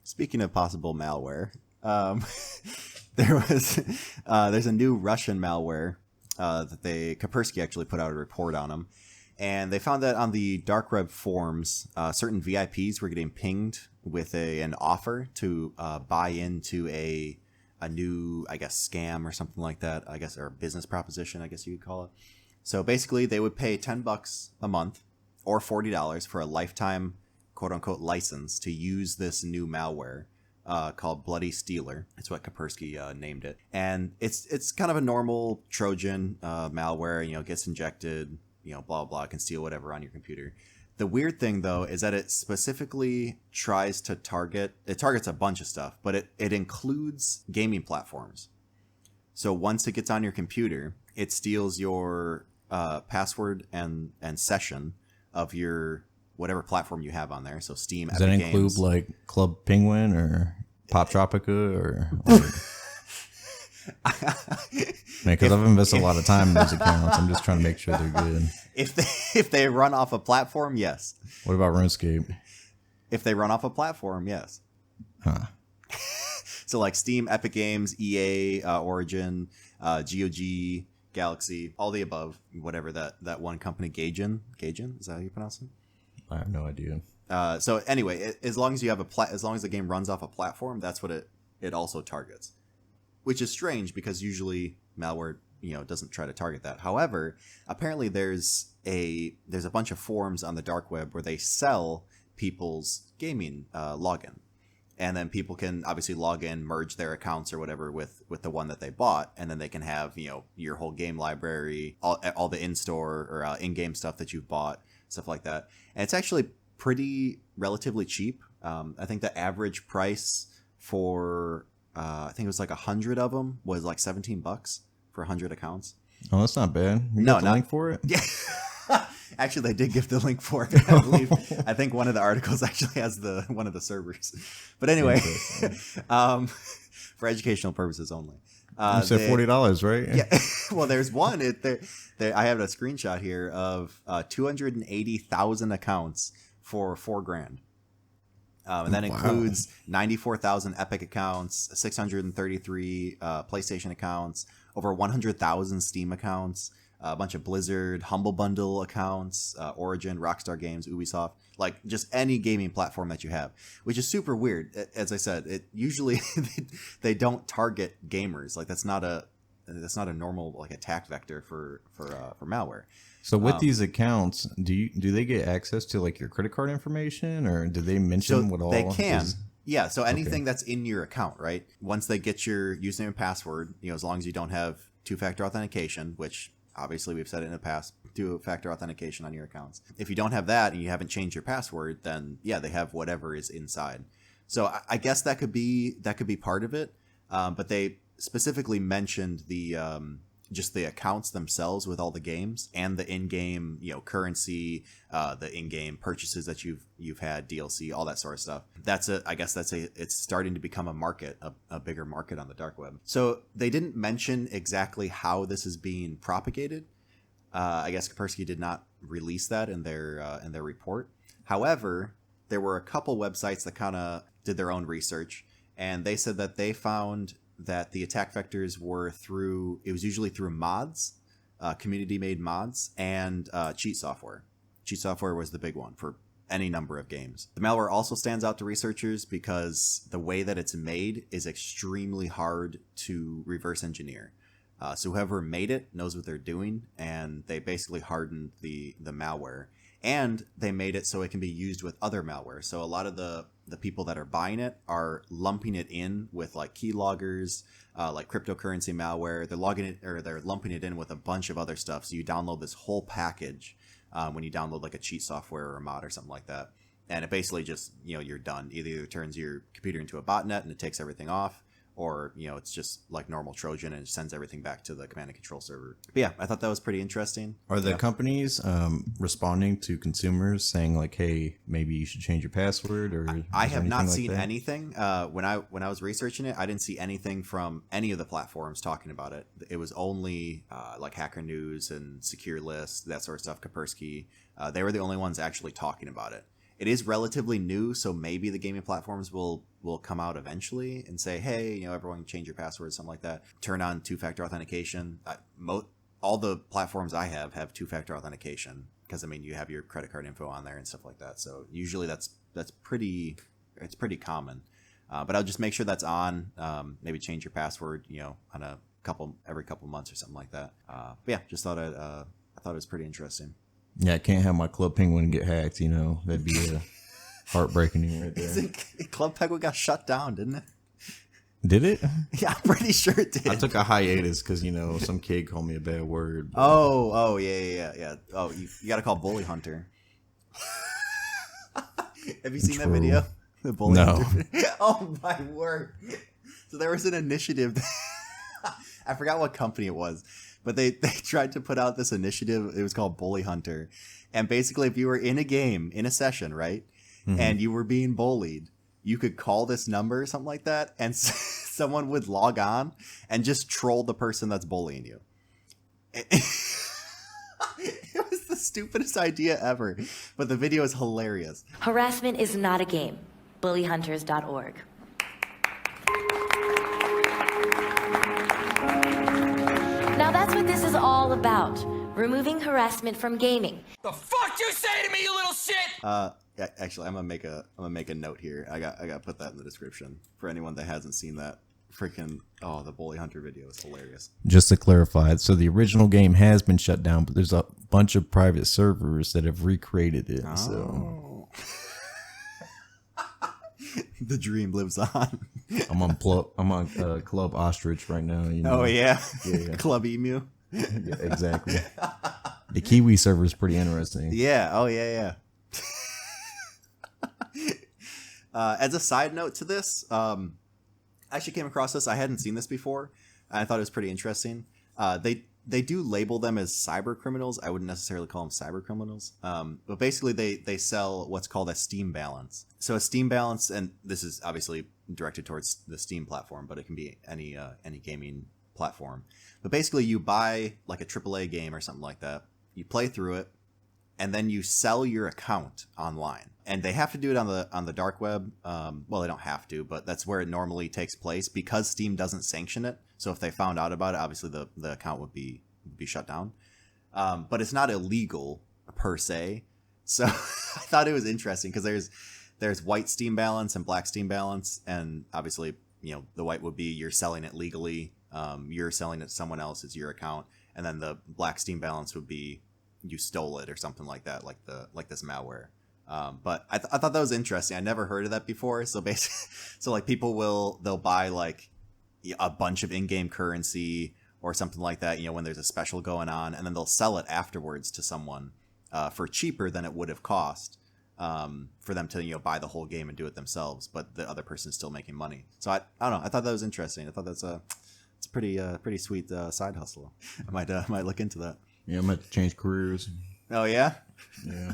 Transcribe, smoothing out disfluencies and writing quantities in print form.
Speaking of possible malware, there's a new Russian malware Kaspersky actually put out a report on them, and they found that on the dark web forums, certain VIPs were getting pinged with an offer to buy into a new, I guess, scam or something like that, I guess, or business proposition, I guess you could call it. So basically, they would pay $10 a month or $40 for a lifetime quote-unquote license to use this new malware called BloodyStealer. It's what Kaspersky named it. And it's kind of a normal Trojan malware, gets injected, blah, blah, can steal whatever on your computer. The weird thing, though, is that it specifically tries to targets a bunch of stuff, but it includes gaming platforms. So once it gets on your computer, it steals your password and session of your whatever platform you have on there. So Steam, Does Epic that include Games. like Club Penguin or Pop Tropica or? Because I've invested a lot of time in those accounts. I'm just trying to make sure they're good. If they run off a platform, yes. What about RuneScape? If they run off a platform, yes. Huh. So like Steam, Epic Games, EA, Origin, GOG, Galaxy, all the above, whatever that one company, Gaijin, is that how you pronounce it? I have no idea. So anyway, as long as you have as long as the game runs off a platform, that's what it also targets, which is strange because usually malware doesn't try to target that. However, apparently there's a bunch of forums on the dark web where they sell people's gaming login, and then people can obviously log in, merge their accounts or whatever with the one that they bought, and then they can have your whole game library, all the in-store or in-game stuff that you've bought, stuff like that. And it's actually pretty relatively cheap. I think the average price for I think it was like 100 of them was like $17 for 100 accounts. Oh, that's not bad. You No, got the link for it? Yeah. Actually, they did give the link for it. I believe. I think one of the articles actually has one of the servers. But anyway, for educational purposes only. You said $40, right? Yeah. Well, there's one. I have a screenshot here of 280,000 accounts for $4,000. And that includes 94,000 Epic accounts, 633 PlayStation accounts, over 100,000 Steam accounts, a bunch of Blizzard, Humble Bundle accounts, Origin, Rockstar Games, Ubisoft, like just any gaming platform that you have, which is super weird. As I said, it usually they don't target gamers. Like that's not a normal like attack vector for malware. So with these accounts, do they get access to like your credit card information, or do they mention what all they can? Yeah, so anything that's in your account, right? Once they get your username and password, as long as you don't have two-factor authentication, which obviously we've said it in the past, two-factor authentication on your accounts. If you don't have that and you haven't changed your password, then yeah, they have whatever is inside. So I guess that could be part of it, but they specifically mentioned the just the accounts themselves with all the games and the in-game currency, the in-game purchases that you've had, DLC, all that sort of stuff. It's starting to become a market, a bigger market on the dark web. So they didn't mention exactly how this is being propagated. I guess Kaspersky did not release that in their report. However, there were a couple websites that kind of did their own research, and they said that they found that the attack vectors were usually through mods, community-made mods, and cheat software. Cheat software was the big one for any number of games. The malware also stands out to researchers because the way that it's made is extremely hard to reverse engineer. So whoever made it knows what they're doing, and they basically hardened the malware. And they made it so it can be used with other malware. So a lot of the people that are buying it are lumping it in with like keyloggers, like cryptocurrency malware. They're lumping it in with a bunch of other stuff. So you download this whole package when you download like a cheat software or a mod or something like that. And it basically just, you're done. Either it turns your computer into a botnet and it takes everything off, or it's just like normal Trojan and it sends everything back to the command and control server. But yeah, I thought that was pretty interesting. Are the companies responding to consumers saying like, hey, maybe you should change your password? Or I have not seen anything. When I was researching it, I didn't see anything from any of the platforms talking about it. It was only like Hacker News and Secure List, that sort of stuff, Kaspersky. They were the only ones actually talking about it. It is relatively new, so maybe the gaming platforms will come out eventually and say, hey, everyone can change your password, something like that. Turn on two-factor authentication. All the platforms I have two-factor authentication because, you have your credit card info on there and stuff like that. So usually it's pretty common. But I'll just make sure that's on. Maybe change your password, on every couple months or something like that. But yeah, just thought I thought it was pretty interesting. Yeah, I can't have my Club Penguin get hacked. That'd be heartbreaking right there. Club Penguin got shut down, didn't it? Did it? Yeah, I'm pretty sure it did. I took a hiatus because some kid called me a bad word. But... Oh, yeah. Oh, you got to call Bully Hunter. Have you seen that video? The Bully Hunter video? Oh my word! So there was an initiative. I forgot what company it was, but they tried to put out this initiative. It was called Bully Hunter, and basically, if you were in a game in a session, right, and you were being bullied, you could call this number or something like that, and someone would log on and just troll the person that's bullying you. It was the stupidest idea ever, but the video is hilarious. Harassment is not a game. BullyHunters.org. Now that's what this is all about. Removing harassment from gaming. The fuck you say to me, you little shit! Actually, I'm gonna make a note here. I got to put that in the description for anyone that hasn't seen that. The Bully Hunter video is hilarious. Just to clarify, so the original game has been shut down, but there's a bunch of private servers that have recreated it. Oh. So the dream lives on. I'm on Club Ostrich right now. Oh yeah, yeah. Club Emu. Yeah, exactly. The Kiwi server is pretty interesting. Yeah. Oh yeah. As a side note to this, I actually came across this. I hadn't seen this before. And I thought it was pretty interesting. They do label them as cyber criminals. I wouldn't necessarily call them cyber criminals. But basically they sell what's called a Steam balance. So a Steam balance, and this is obviously directed towards the Steam platform, but it can be any gaming platform. But basically you buy like a AAA game or something like that. You play through it, and then you sell your account online. And they have to do it on the dark web. Well, they don't have to, but that's where it normally takes place because Steam doesn't sanction it. So if they found out about it, obviously the account would be shut down. But it's not illegal per se. So I thought it was interesting because there's white Steam balance and black Steam balance, and obviously the white would be you're selling it legally. You're selling it to someone else, it's your account, and then the black Steam balance would be you stole it or something like that, like this malware. But I thought that was interesting. I never heard of that before. So basically, like people they'll buy like a bunch of in-game currency or something like that, when there's a special going on, and then they'll sell it afterwards to someone for cheaper than it would have cost for them to buy the whole game and do it themselves, but the other person's still making money. So I don't know. I thought that was interesting. I thought it's a pretty sweet side hustle. I might look into that. Yeah, I might change careers. Oh yeah. Yeah.